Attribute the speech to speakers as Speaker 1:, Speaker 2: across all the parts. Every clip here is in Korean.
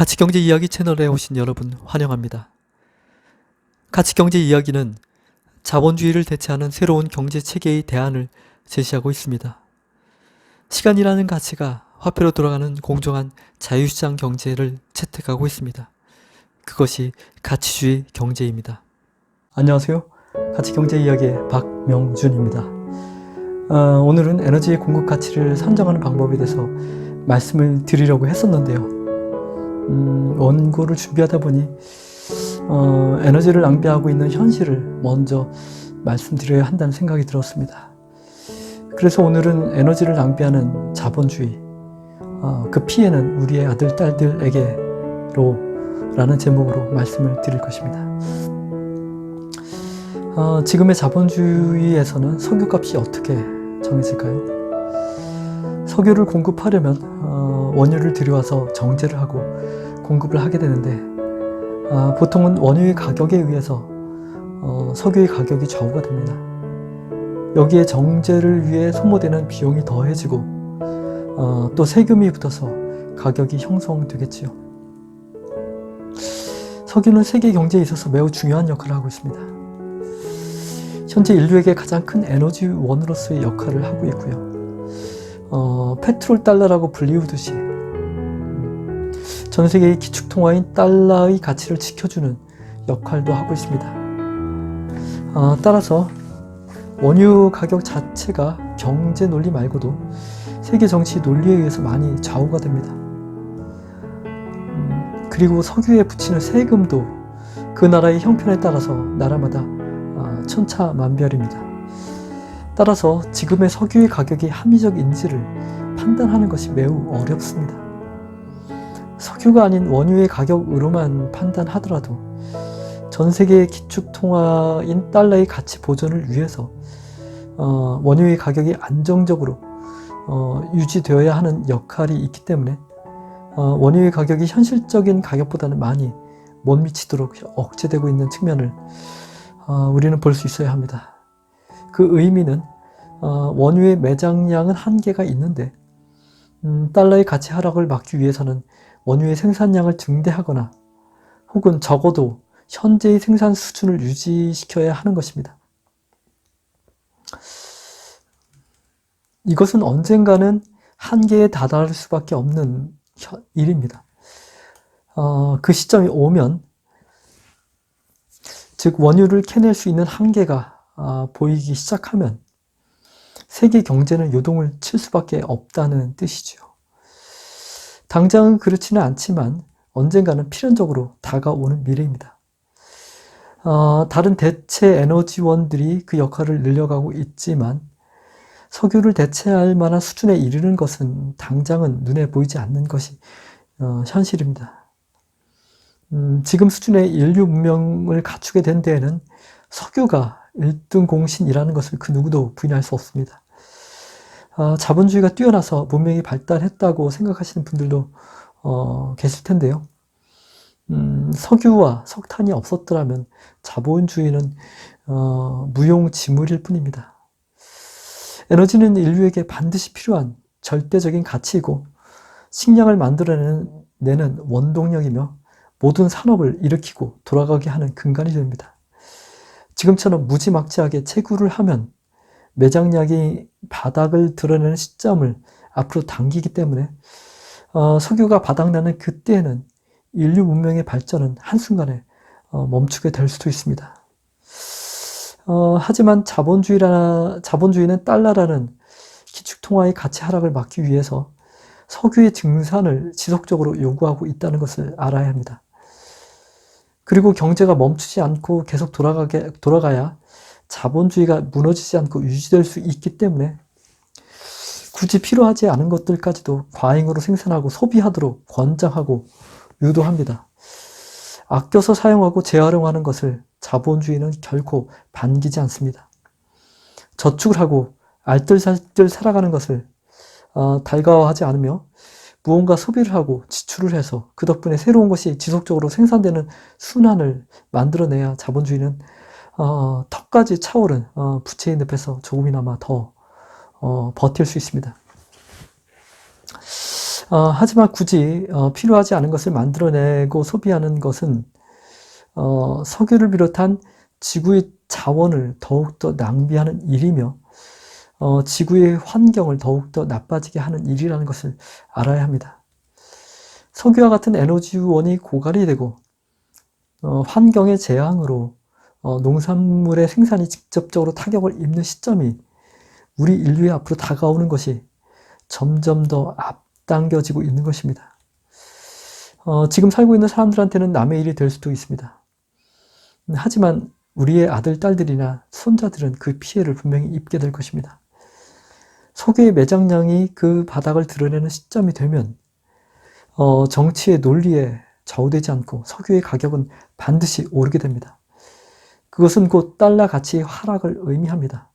Speaker 1: 가치경제 이야기 채널에 오신 여러분 환영합니다. 가치경제 이야기는 자본주의를 대체하는 새로운 경제체계의 대안을 제시하고 있습니다. 시간이라는 가치가 화폐로 돌아가는 공정한 자유시장 경제를 채택하고 있습니다. 그것이 가치주의 경제입니다. 안녕하세요. 가치경제 이야기의 박명준입니다. 오늘은 에너지 공급 가치를 산정하는 방법에 대해서 말씀을 드리려고 했었는데요. 원고를 준비하다 보니 에너지를 낭비하고 있는 현실을 먼저 말씀드려야 한다는 생각이 들었습니다. 그래서 오늘은 에너지를 낭비하는 자본주의, 그 피해는 우리의 아들, 딸들에게로 라는 제목으로 말씀을 드릴 것입니다. 지금의 자본주의에서는 석유값이 어떻게 정해질까요? 석유를 공급하려면 원유를 들여와서 정제를 하고 공급을 하게 되는데 보통은 원유의 가격에 의해서 석유의 가격이 좌우가 됩니다. 여기에 정제를 위해 소모되는 비용이 더해지고 또 세금이 붙어서 가격이 형성되겠지요. 석유는 세계 경제에 있어서 매우 중요한 역할을 하고 있습니다. 현재 인류에게 가장 큰 에너지원으로서의 역할을 하고 있고요. 페트롤 달러라고 불리우듯이 전 세계의 기축통화인 달러의 가치를 지켜주는 역할도 하고 있습니다. 따라서 원유 가격 자체가 경제 논리 말고도 세계 정치 논리에 의해서 많이 좌우가 됩니다. 그리고 석유에 붙이는 세금도 그 나라의 형편에 따라서 나라마다 천차만별입니다. 따라서 지금의 석유의 가격이 합리적인지를 판단하는 것이 매우 어렵습니다. 석유가 아닌 원유의 가격으로만 판단하더라도 전 세계의 기축통화인 달러의 가치 보존을 위해서 원유의 가격이 안정적으로 유지되어야 하는 역할이 있기 때문에 원유의 가격이 현실적인 가격보다는 많이 못 미치도록 억제되고 있는 측면을 우리는 볼 수 있어야 합니다. 그 의미는 원유의 매장량은 한계가 있는데 달러의 가치 하락을 막기 위해서는 원유의 생산량을 증대하거나 혹은 적어도 현재의 생산 수준을 유지시켜야 하는 것입니다. 이것은 언젠가는 한계에 다다를 수밖에 없는 일입니다. 그 시점이 오면, 즉 원유를 캐낼 수 있는 한계가 보이기 시작하면 세계 경제는 요동을 칠 수밖에 없다는 뜻이죠. 당장은 그렇지는 않지만 언젠가는 필연적으로 다가오는 미래입니다. 다른 대체 에너지원들이 그 역할을 늘려가고 있지만 석유를 대체할 만한 수준에 이르는 것은 당장은 눈에 보이지 않는 것이 현실입니다. 지금 수준의 인류 문명을 갖추게 된 데에는 석유가 1등 공신이라는 것을 그 누구도 부인할 수 없습니다. 자본주의가 뛰어나서 문명이 발달했다고 생각하시는 분들도 계실 텐데요. 석유와 석탄이 없었더라면 자본주의는 무용지물일 뿐입니다. 에너지는 인류에게 반드시 필요한 절대적인 가치이고 식량을 만들어내는 원동력이며 모든 산업을 일으키고 돌아가게 하는 근간이 됩니다. 지금처럼 무지막지하게 채굴을 하면 매장량이 바닥을 드러내는 시점을 앞으로 당기기 때문에 석유가 바닥나는 그때에는 인류 문명의 발전은 한순간에 멈추게 될 수도 있습니다. 하지만 자본주의는 달러라는 기축통화의 가치 하락을 막기 위해서 석유의 증산을 지속적으로 요구하고 있다는 것을 알아야 합니다. 그리고 경제가 멈추지 않고 계속 돌아가야 자본주의가 무너지지 않고 유지될 수 있기 때문에 굳이 필요하지 않은 것들까지도 과잉으로 생산하고 소비하도록 권장하고 유도합니다. 아껴서 사용하고 재활용하는 것을 자본주의는 결코 반기지 않습니다. 저축을 하고 알뜰살뜰 살아가는 것을 달가워하지 않으며 무언가 소비를 하고 지출을 해서 그 덕분에 새로운 것이 지속적으로 생산되는 순환을 만들어내야 자본주의는 턱까지 차오른 부채의 늪에서 조금이나마 더 버틸 수 있습니다. 하지만 굳이 필요하지 않은 것을 만들어내고 소비하는 것은 석유를 비롯한 지구의 자원을 더욱더 낭비하는 일이며 지구의 환경을 더욱더 나빠지게 하는 일이라는 것을 알아야 합니다. 석유와 같은 에너지원이 고갈이 되고 환경의 재앙으로 농산물의 생산이 직접적으로 타격을 입는 시점이 우리 인류의 앞으로 다가오는 것이 점점 더 앞당겨지고 있는 것입니다. 지금 살고 있는 사람들한테는 남의 일이 될 수도 있습니다. 하지만 우리의 아들, 딸들이나 손자들은 그 피해를 분명히 입게 될 것입니다. 석유의 매장량이 그 바닥을 드러내는 시점이 되면 정치의 논리에 좌우되지 않고 석유의 가격은 반드시 오르게 됩니다. 그것은 곧 달러 가치의 하락을 의미합니다.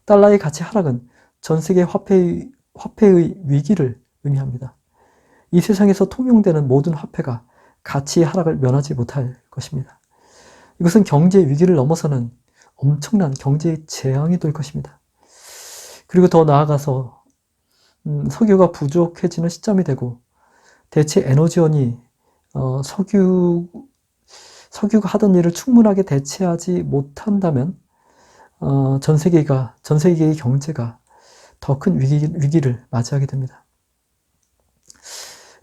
Speaker 1: 달러의 가치 하락은 전 세계 화폐의 위기를 의미합니다. 이 세상에서 통용되는 모든 화폐가 가치의 하락을 면하지 못할 것입니다. 이것은 경제 위기를 넘어서는 엄청난 경제의 재앙이 될 것입니다. 그리고 더 나아가서 석유가 부족해지는 시점이 되고 대체 에너지원이 석유가 하던 일을 충분하게 대체하지 못한다면 전 세계의 경제가 더 큰 위기를 맞이하게 됩니다.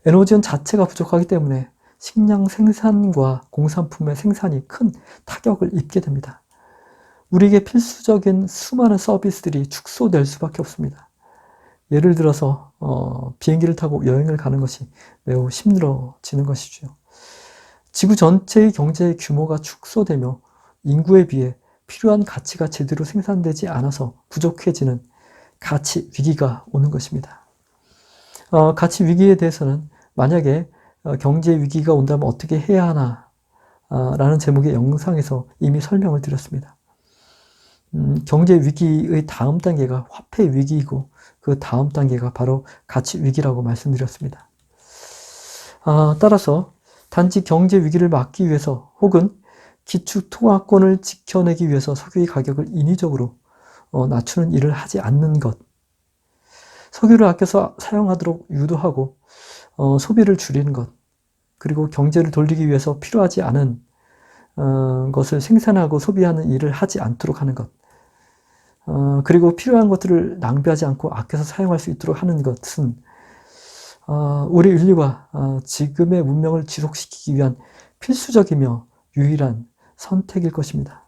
Speaker 1: 에너지원 자체가 부족하기 때문에 식량 생산과 공산품의 생산이 큰 타격을 입게 됩니다. 우리에게 필수적인 수많은 서비스들이 축소될 수밖에 없습니다. 예를 들어서 비행기를 타고 여행을 가는 것이 매우 힘들어지는 것이죠. 지구 전체의 경제 규모가 축소되며 인구에 비해 필요한 가치가 제대로 생산되지 않아서 부족해지는 가치 위기가 오는 것입니다. 가치 위기에 대해서는 만약에 경제 위기가 온다면 어떻게 해야 하나 라는 제목의 영상에서 이미 설명을 드렸습니다. 경제 위기의 다음 단계가 화폐 위기이고 그 다음 단계가 바로 가치 위기라고 말씀드렸습니다. 따라서 단지 경제 위기를 막기 위해서 혹은 기축 통화권을 지켜내기 위해서 석유의 가격을 인위적으로 낮추는 일을 하지 않는 것, 석유를 아껴서 사용하도록 유도하고 소비를 줄이는 것, 그리고 경제를 돌리기 위해서 필요하지 않은 것을 생산하고 소비하는 일을 하지 않도록 하는 것, 그리고 필요한 것들을 낭비하지 않고 아껴서 사용할 수 있도록 하는 것은 우리 인류가 지금의 문명을 지속시키기 위한 필수적이며 유일한 선택일 것입니다.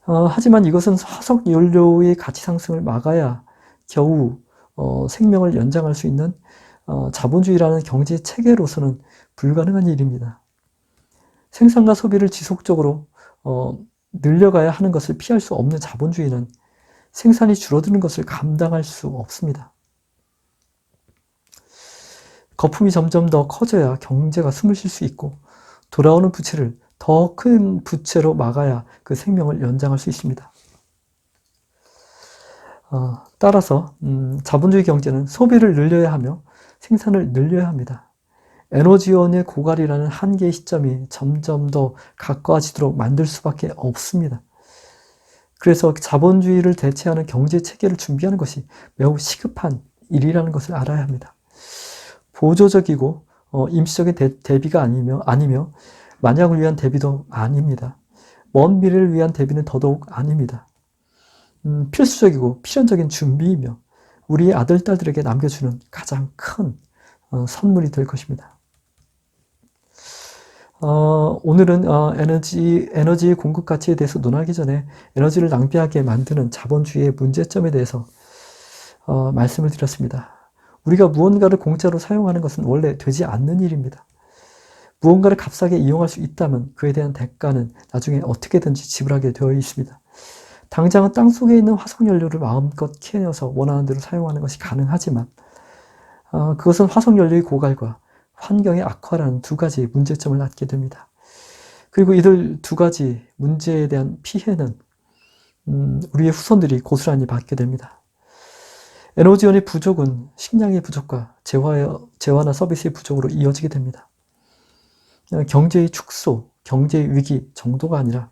Speaker 1: 하지만 이것은 화석 연료의 가치 상승을 막아야 겨우 생명을 연장할 수 있는 자본주의라는 경제 체계로서는 불가능한 일입니다. 생산과 소비를 지속적으로 늘려가야 하는 것을 피할 수 없는 자본주의는 생산이 줄어드는 것을 감당할 수 없습니다. 거품이 점점 더 커져야 경제가 숨을 쉴 수 있고 돌아오는 부채를 더 큰 부채로 막아야 그 생명을 연장할 수 있습니다. 따라서 자본주의 경제는 소비를 늘려야 하며 생산을 늘려야 합니다. 에너지원의 고갈이라는 한계의 시점이 점점 더 가까워지도록 만들 수밖에 없습니다. 그래서 자본주의를 대체하는 경제 체계를 준비하는 것이 매우 시급한 일이라는 것을 알아야 합니다. 보조적이고 임시적인 대비가 아니며 만약을 위한 대비도 아닙니다. 먼 미래를 위한 대비는 더더욱 아닙니다. 필수적이고 필연적인 준비이며 우리의 아들, 딸들에게 남겨주는 가장 큰 선물이 될 것입니다. 오늘은 에너지 공급 가치에 대해서 논하기 전에 에너지를 낭비하게 만드는 자본주의의 문제점에 대해서 말씀을 드렸습니다. 우리가 무언가를 공짜로 사용하는 것은 원래 되지 않는 일입니다. 무언가를 값싸게 이용할 수 있다면 그에 대한 대가는 나중에 어떻게든지 지불하게 되어 있습니다. 당장은 땅속에 있는 화석연료를 마음껏 캐내서 원하는 대로 사용하는 것이 가능하지만 그것은 화석연료의 고갈과 환경의 악화라는 두 가지 문제점을 낳게 됩니다. 그리고 이들 두 가지 문제에 대한 피해는 우리의 후손들이 고스란히 받게 됩니다. 에너지원의 부족은 식량의 부족과 재화나 서비스의 부족으로 이어지게 됩니다. 경제의 축소, 경제의 위기 정도가 아니라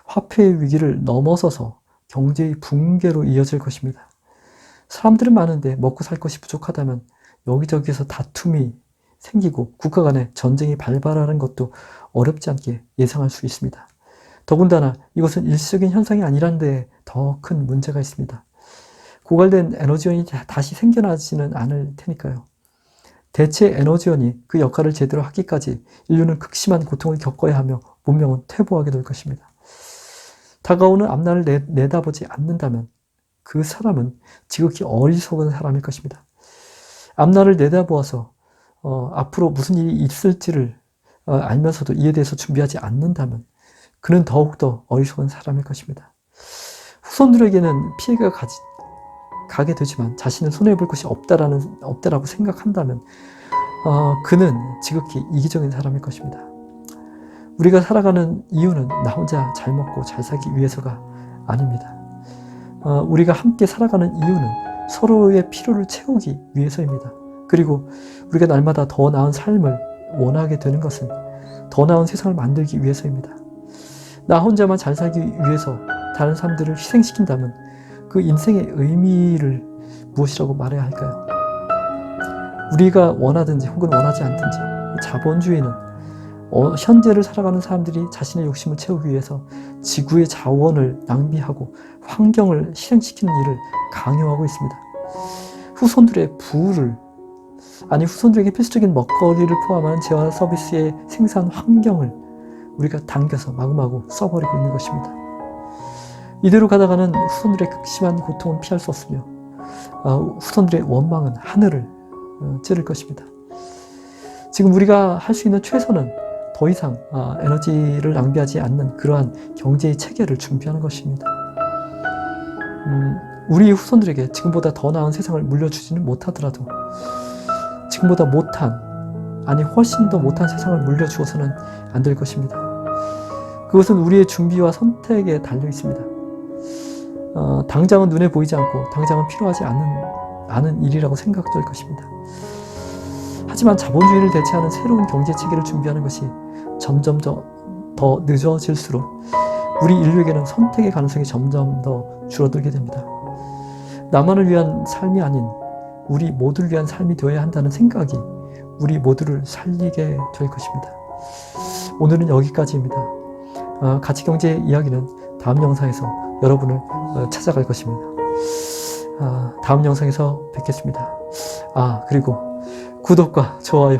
Speaker 1: 화폐의 위기를 넘어서서 경제의 붕괴로 이어질 것입니다. 사람들은 많은데 먹고 살 것이 부족하다면 여기저기서 다툼이 생기고 국가 간에 전쟁이 발발하는 것도 어렵지 않게 예상할 수 있습니다. 더군다나 이것은 일시적인 현상이 아니라는 데 더 큰 문제가 있습니다. 고갈된 에너지원이 다시 생겨나지는 않을 테니까요. 대체 에너지원이 그 역할을 제대로 하기까지 인류는 극심한 고통을 겪어야 하며 문명은 퇴보하게 될 것입니다. 다가오는 앞날을 내다보지 않는다면 그 사람은 지극히 어리석은 사람일 것입니다. 앞날을 내다보아서 앞으로 무슨 일이 있을지를 알면서도 이에 대해서 준비하지 않는다면 그는 더욱더 어리석은 사람일 것입니다. 후손들에게는 피해가 가게 되지만 자신은 손해볼 것이 없다라고 생각한다면 그는 지극히 이기적인 사람일 것입니다. 우리가 살아가는 이유는 나 혼자 잘 먹고 잘 살기 위해서가 아닙니다. 우리가 함께 살아가는 이유는 서로의 필요를 채우기 위해서입니다. 그리고 우리가 날마다 더 나은 삶을 원하게 되는 것은 더 나은 세상을 만들기 위해서입니다. 나 혼자만 잘 살기 위해서 다른 사람들을 희생시킨다면 그 인생의 의미를 무엇이라고 말해야 할까요? 우리가 원하든지 혹은 원하지 않든지 자본주의는 현재를 살아가는 사람들이 자신의 욕심을 채우기 위해서 지구의 자원을 낭비하고 환경을 희생시키는 일을 강요하고 있습니다. 후손들에게 필수적인 먹거리를 포함한 재화 서비스의 생산 환경을 우리가 당겨서 마구마구 써버리고 있는 것입니다. 이대로 가다가는 후손들의 극심한 고통은 피할 수 없으며 후손들의 원망은 하늘을 찌를 것입니다. 지금 우리가 할 수 있는 최선은 더 이상 에너지를 낭비하지 않는 그러한 경제의 체계를 준비하는 것입니다. 우리 후손들에게 지금보다 더 나은 세상을 물려주지는 못하더라도 지금보다 훨씬 더 못한 세상을 물려주어서는 안 될 것입니다. 그것은 우리의 준비와 선택에 달려 있습니다. 당장은 눈에 보이지 않고 당장은 필요하지 않은 일이라고 생각될 것입니다. 하지만 자본주의를 대체하는 새로운 경제체계를 준비하는 것이 점점 더 늦어질수록 우리 인류에게는 선택의 가능성이 점점 더 줄어들게 됩니다. 나만을 위한 삶이 아닌 우리 모두를 위한 삶이 되어야 한다는 생각이 우리 모두를 살리게 될 것입니다. 오늘은 여기까지입니다. 가치경제 이야기는 다음 영상에서 여러분을 찾아갈 것입니다. 다음 영상에서 뵙겠습니다. 그리고 구독과 좋아요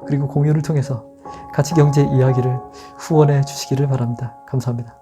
Speaker 1: 그리고 공유를 통해서 가치경제 이야기를 후원해 주시기를 바랍니다. 감사합니다.